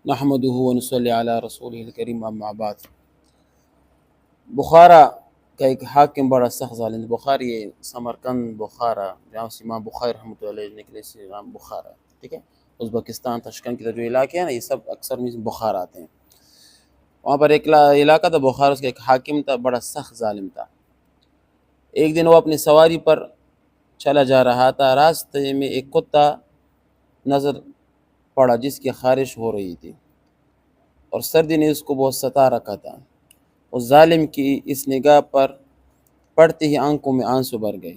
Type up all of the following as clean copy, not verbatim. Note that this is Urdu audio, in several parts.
نحمدہ ونصلی علی رسولہ الکریم اما بعد۔ بخارا کا ایک حاکم بڑا سخت ظالم، بخار یہ سمرقند بخارا جہاں سے امام بخاری رحمۃ اللہ علیہ نکلے سے امام بخارا، ٹھیک ہے، ازبکستان تشکن کی جو علاقے ہیں نا یہ سب اکثر میں بخار آتے ہیں۔ وہاں پر ایک علاقہ تھا بخار، اس کا ایک حاکم تھا بڑا سخت ظالم تھا۔ ایک دن وہ اپنی سواری پر چلا جا رہا تھا، راستے میں ایک کتا نظر پڑا جس کی خارش ہو رہی تھی اور سردی نے اس کو بہت ستا رکھا تھا۔ اس ظالم کی اس نگاہ پر پڑتے ہی آنکھوں میں آنسو بھر گئے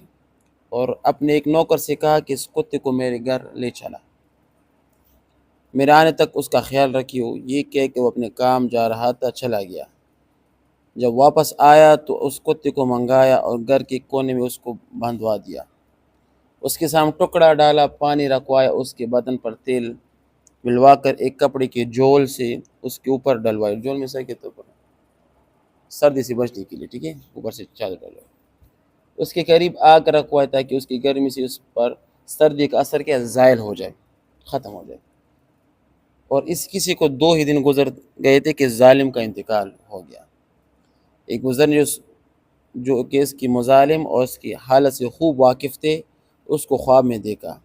اور اپنے ایک نوکر سے کہا کہ اس کتے کو میرے گھر لے چلا، میرے آنے تک اس کا خیال رکھیو۔ یہ کہہ کہ وہ اپنے کام جا رہا تھا، چلا گیا۔ جب واپس آیا تو اس کتے کو منگایا اور گھر کے کونے میں اس کو بندھوا دیا، اس کے سامنے ٹکڑا ڈالا، پانی رکھوایا، اس کے بدن پر تیل ملوا کر ایک کپڑے کے جول سے اس کے اوپر ڈلوائی، جول میں سے کے تو سردی سے بچنے کے لیے، ٹھیک ہے، اوپر سے چادر ڈلوائی، اس کے قریب آگ رکھوائے تاکہ اس کی گرمی سے اس پر سردی کا اثر کیا زائل ہو جائے، ختم ہو جائے۔ اور اس کسی کو 2 ہی دن گزر گئے تھے کہ ظالم کا انتقال ہو گیا۔ ایک بزرگ جو کہ اس کی مظالم اور اس کی حالت سے خوب واقف تھے، اس کو خواب میں دیکھا۔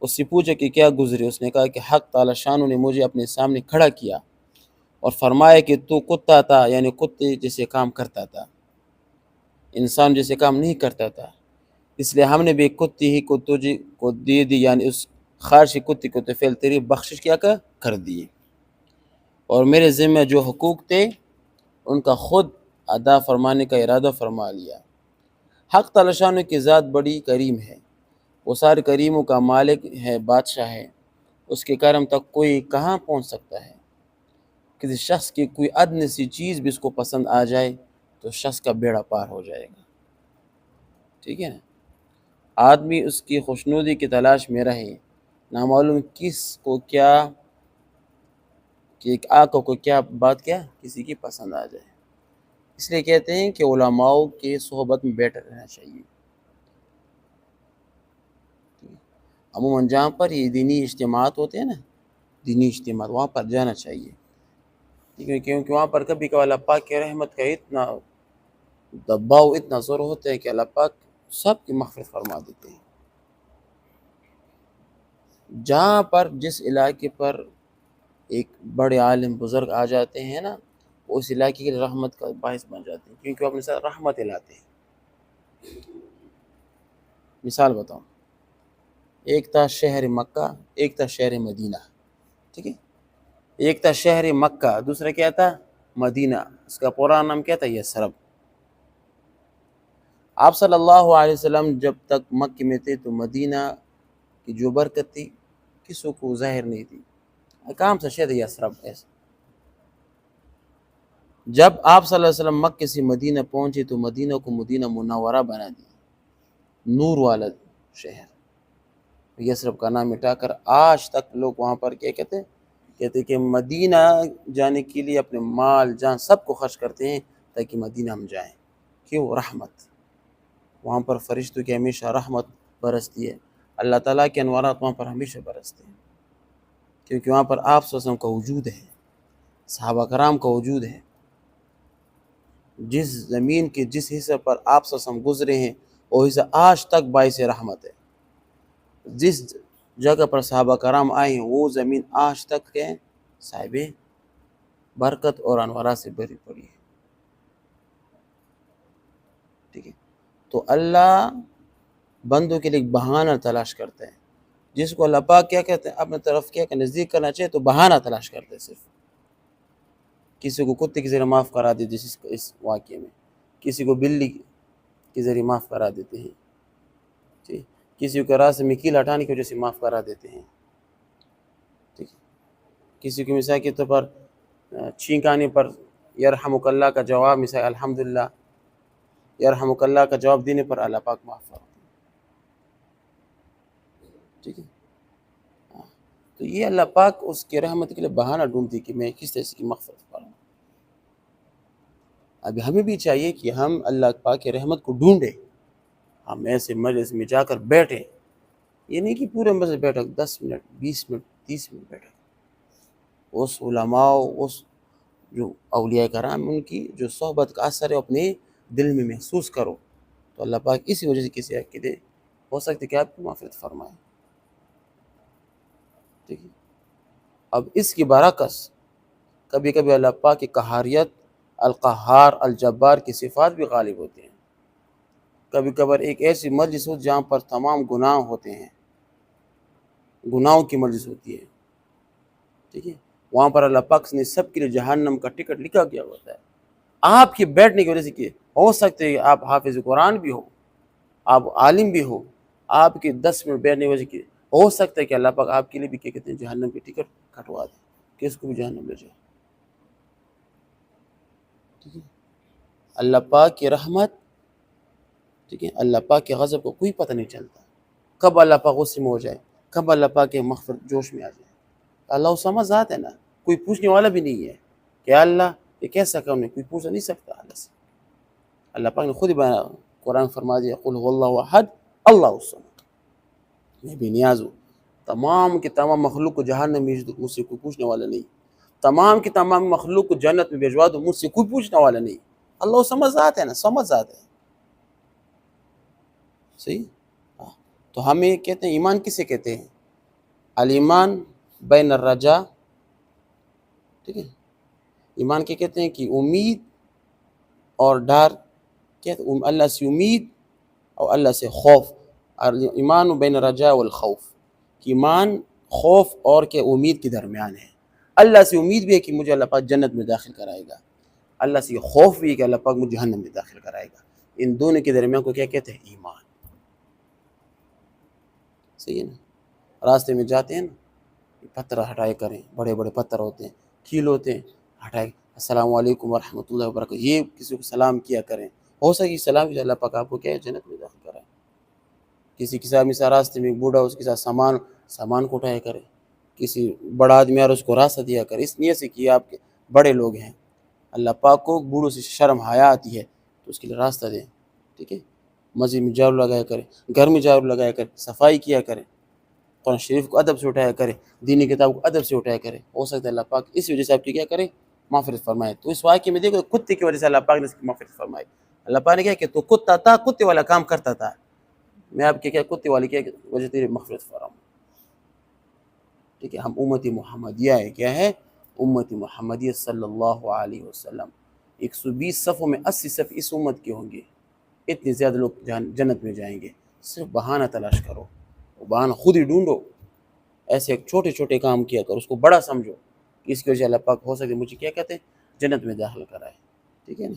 اس سے پوچھا کہ کیا گزری؟ اس نے کہا کہ حق تعالی شانو نے مجھے اپنے سامنے کھڑا کیا اور فرمایا کہ تو کتا تھا، یعنی کتے جیسے کام کرتا تھا، انسان جیسے کام نہیں کرتا تھا، اس لیے ہم نے بھی کتی ہی کو تجھے کو دے دی، یعنی اس خارشی کتی کو تو فعل تیری بخشش کیا کر دیے، اور میرے ذمہ جو حقوق تھے ان کا خود ادا فرمانے کا ارادہ فرما لیا۔ حق تعالی شانو کی ذات بڑی کریم ہے، وہ سارے کریموں کا مالک ہے، بادشاہ ہے، اس کے کرم تک کوئی کہاں پہنچ سکتا ہے؟ کسی شخص کی کوئی ادنی سی چیز بھی اس کو پسند آ جائے تو شخص کا بیڑا پار ہو جائے گا، ٹھیک ہے نا۔ آدمی اس کی خوشنودی کی تلاش میں رہے، نامعلوم کس کو کیا کہ ایک آنکھوں کو کیا بات کیا کسی کی پسند آ جائے۔ اس لیے کہتے ہیں کہ علماء کے صحبت میں بیٹھے رہنا چاہیے۔ عموماً جہاں پر یہ دینی اجتماعات ہوتے ہیں نا، دینی اجتماعات، وہاں پر جانا چاہیے، کیونکہ وہاں پر کبھی کبھی اللہ پاک کی رحمت کا اتنا دباؤ، اتنا زور ہوتا ہے کہ اللہ پاک سب کی مغفرت فرما دیتے ہیں۔ جہاں پر جس علاقے پر ایک بڑے عالم بزرگ آ جاتے ہیں نا، اس علاقے کی رحمت کا باعث بن جاتے ہیں، کیونکہ وہ اپنے ساتھ رحمت لاتے ہیں۔ مثال بتاؤں، ایک تھا شہر مکہ، ایک تھا شہر مدینہ، ٹھیک ہے، ایک تھا شہر مکہ، دوسرا کیا تھا مدینہ، اس کا پورا نام کیا تھا یثرب۔ آپ صلی اللہ علیہ وسلم جب تک مکہ میں تھے تو مدینہ کی جو برکت تھی کسی کو ظاہر نہیں تھی، کام سے شہر یثرب ایسا۔ جب آپ صلی اللہ علیہ وسلم مکہ سے مدینہ پہنچے تو مدینہ کو مدینہ منورہ بنا دیا، نور والا شہر، یثرب کا نام مٹا کر آج تک لوگ وہاں پر کیا کہتے کہ مدینہ جانے کے لیے اپنے مال جان سب کو خرچ کرتے ہیں تاکہ مدینہ ہم جائیں۔ کیوں؟ رحمت، وہاں پر فرشتوں کی ہمیشہ رحمت برستی ہے، اللہ تعالیٰ کے انوارات وہاں پر ہمیشہ برستے ہیں، کیونکہ وہاں پر آپ صلی اللہ علیہ وسلم کا وجود ہے، صحابہ کرام کا وجود ہے۔ جس زمین کے جس حصے پر آپ صلی اللہ علیہ وسلم گزرے ہیں وہ حصہ آج تک باعث رحمت ہے، جس جگہ پر صحابہ کرام آئے ہیں وہ زمین آج تک کے صاحب برکت اور انوارات سے بھری پڑی ہے، ٹھیک ہے۔ تو اللہ بندوں کے لیے ایک بہانہ تلاش کرتا ہے، جس کو اللہ پاک کیا کہتے ہیں اپنے طرف کیا کہ نزدیک کرنا چاہے تو بہانہ تلاش کرتے ہیں۔ صرف کسی کو کتے کے ذریعے معاف کرا دیتے اس واقعے میں، کسی کو بلی کے ذریعے معاف کرا دیتے ہیں، ٹھیک، کسی کو راستے میں کیل ہٹانے کی وجہ سے معاف کرا دیتے ہیں، ٹھیک، کسی کو مثال کے طور پر چھینک آنے پر یرحمک اللہ کا جواب، مثال الحمدللہ یرحمک اللہ کا جواب دینے پر اللہ پاک معاف فرماتے ہیں، ٹھیک ہے۔ تو یہ اللہ پاک اس کی رحمت کے لیے بہانہ ڈھونڈتی کہ میں کس طرح کی مغفرت پاؤں۔ اب ہمیں بھی چاہیے کہ ہم اللہ پاک کی رحمت کو ڈھونڈیں، ہم ایسے مجلس میں جا کر بیٹھیں، یہ نہیں کہ پورے مجلس بیٹھا 10 منٹ 20 منٹ 30 منٹ بیٹھا، اس علماء، اس جو اولیاء کرام ان کی جو صحبت کا اثر ہے اپنے دل میں محسوس کرو، تو اللہ پاک اسی وجہ سے کسی حق کے دے ہو سکتے کہ آپ کو معافرت فرمائے. ٹھیک ہے. اب اس کی برعکس کبھی کبھی اللہ پاک کی قہاریت، القہار، الجبار کی صفات بھی غالب ہوتی ہیں. کبھی کبھار ایک ایسی مجلس ہو جہاں پر تمام گناہ ہوتے ہیں، گناہوں کی مجلس ہوتی ہے، ٹھیک ہے، وہاں پر اللہ پاک نے سب کے لیے جہنم کا ٹکٹ لکھا گیا ہوتا ہے. آپ کے بیٹھنے کی وجہ سے کہ ہو سکتے ہیں آپ حافظ قرآن بھی ہو، آپ عالم بھی ہو، آپ کے 10 منٹ بیٹھنے کی وجہ سے ہو سکتا ہے کہ اللہ پاک آپ کے لیے بھی کیا کہتے ہیں جہنم کی ٹکٹ کٹوا دے کہ اس کو بھی جہنم لے جائے. ٹھیک ہے. اللہ پاک کی رحمت، ٹھیک ہے، اللہ پاک کے غضب کو کوئی پتہ نہیں چلتا، کب اللہ پاک غصے میں ہو جائے، کب اللہ پاک کے مغفرت جوش میں آ جائے. اللہ سمجھ ذات ہے نا، کوئی پوچھنے والا بھی نہیں ہے کہ اللہ یہ کیسا کام ہے، کوئی پوچھ نہیں سکتا اللہ سے. اللہ پاک نے خود قرآن فرما دیا قل هو اللہ احد اللہ الصمد، میں بے نیاز ہوں. تمام کے تمام مخلوق کو جہنم میں بھیج دو، مجھ سے کوئی پوچھنے والا نہیں. تمام کی تمام مخلوق کو جنت میں بھیجوا دو، مجھ سے کوئی پوچھنے والا نہیں. اللہ سمجھ ذات ہے نا، سمجھ ذات ہے. صحیح. تو ہمیں کہتے ہیں ایمان کسے کہتے ہیں؟ الایمان بین الرجا، ٹھیک ہے، ایمان کے کہتے ہیں کہ امید اور ڈر، کہتے ہیں اللہ سے امید اور اللہ سے خوف. ایمان بین الرجا والخوف، کہ ایمان خوف اور کہ امید کے درمیان ہے. اللہ سے امید بھی ہے کہ مجھے اللہ پاک جنت میں داخل کرائے گا، اللہ سے خوف بھی ہے کہ اللہ پاک مجھے جہنم میں داخل کرائے گا. ان دونوں کے درمیان کو کیا کہتے ہیں؟ ایمان. صحیح ہے نا. راستے میں جاتے ہیں نا، پتھر ہٹائے کریں، بڑے بڑے پتھر ہوتے ہیں، کھیل ہوتے ہیں، ہٹائے السلام علیکم ورحمۃ اللہ وبرکاتہ، یہ کسی کو سلام کیا کریں. ہو سکے سلام اللہ پاک آپ کو کیا ہے جنت میں داخل کرائے. کسی کے ساتھ مثال راستے میں بوڑھا، اس کے ساتھ سامان کو اٹھایا کرے، کسی بڑا آدمی اور اس کو راستہ دیا کرے، اس نیت سے کہ آپ کے بڑے لوگ ہیں، اللہ پاک کو بوڑھوں سے شرم حیا آتی ہے تو اس کے لیے راستہ دیں. ٹھیک ہے. مسجد میں جھاڑو لگایا کرے، گھر میں جھاڑو لگایا کرے، صفائی کیا کرے، قرآن شریف کو ادب سے اٹھایا کرے، دینی کتاب کو ادب سے اٹھایا کرے. ہو سکتا ہے اللہ پاک اس وجہ سے آپ کی کیا کرے؟ معافرت فرمائے. تو اس واقعے میں دیکھو کتے کی وجہ سے اللہ پاک نے اس کی معافرت فرمائی. اللہ پاک نے کیا کہ تو کتا تھا، کتے والا کام کرتا تھا، میں آپ کے کیا کتے والی کیا وجہ تیری مغفرت فرماؤں. ٹھیک ہے. ہم امتی محمدیہ ہے، کیا ہے؟ امتی محمدیہ صلی اللہ علیہ وسلم. 120 صفوں میں 80 صف اس امت کے ہوں گے. اتنے زیادہ لوگ جنت میں جائیں گے. صرف بہانہ تلاش کرو، وہ بہانہ خود ہی ڈھونڈو. ایسے ایک چھوٹے چھوٹے کام کیا کرو، اس کو بڑا سمجھو کہ اس کی وجہ اللہ پاک ہو سکے مجھے کیا کہتے ہیں جنت میں داخل کرائے. ٹھیک ہے نا.